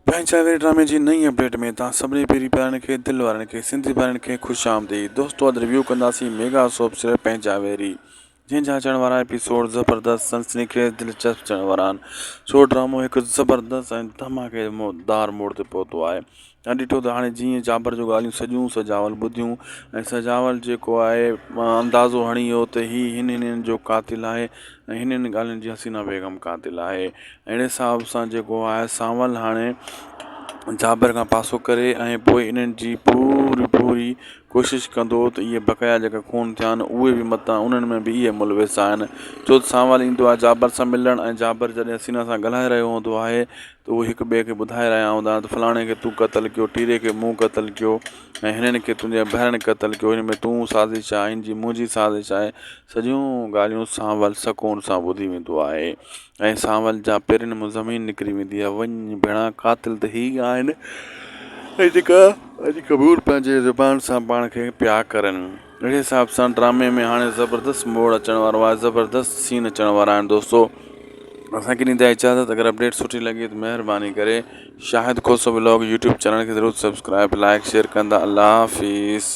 पंहिंजा ड्रामे जी नई अपडेट में तव्हां सभिनी पहिरीं प्यारनि खे दिलि वारनि खे सिंधी प्यारनि खे ख़ुशि आमदीद। दोस्तो अॼु रिव्यू कंदासीं मेगा सोप सीरियल पंहिंजा वेरी, जंहिंजा अचण वारा एपिसोड ज़बरदस्त सनसनीखेज़ दिलचस्प थियण वारा आहिनि। सो ड्रामो हिकु ज़बरदस्त ऐं धमाकेदार मोड़ ते पहुतो आहे। तव्हां ॾिठो त हाणे जीअं जाबर जूं ॻाल्हियूं सॼियूं सजावल ॿुधियूं ऐं सजावल जेको आहे अंदाज़ो हणी वियो त हिननि जो क़ातिल आहे ऐं हिननि ॻाल्हियुनि जी हसीना बेगम क़ातिल आहे। अहिड़े हिसाब सां जेको आहे सांवल हाणे जाबर खां पासो करे ऐं पोइ इन्हनि जी पूरी कोशिशि कंदो त इहे बक़ाया जेका खून थिया आहिनि उहे बि मतां उन्हनि में बि इहे मुलविस आहिनि। छो त सांवल ईंदो आहे जाबर सां मिलणु ऐं जाबर जॾहिं हसीना सां ॻाल्हाए रहियो हूंदो आहे त उहे हिक ॿिए खे ॿुधाए रहिया हूंदा आहिनि त फलाणे खे तूं क़तलु कयो, टीरे खे मूं क़तलु कयो ऐं हिननि खे तुंहिंजे भेण क़तलु कयो, हिन में तूं साज़िश आहे, हिन जी मुंहिंजी साज़िश आहे। सॼियूं ॻाल्हियूं सांवल सुकून सां ॿुधी वेंदो आहे ऐं सांवल जा पेरनि मां ज़मीन निकिरी वेंदी आहे। वञ भेणा क़ातिल त ही आहिनि ऐं जेका अॼु कबूर पंहिंजे ज़ुबान सां पाण खे पिया करनि। अहिड़े हिसाब सां ड्रामे में हाणे ज़बरदस्त मोड़ अचण वारो आहे, ज़बरदस्त सीन अचण वारा आहिनि। दोस्तो असांखे ॾींदा इजाज़त। अगरि अपडेट सुठी लॻे त महिरबानी करे शाहिद खोसो व्लॉग यूट्यूब चैनल खे ज़रूरु सब्सक्राइब लाइक शेयर कंदा। अल्लाह हाफ़िज़।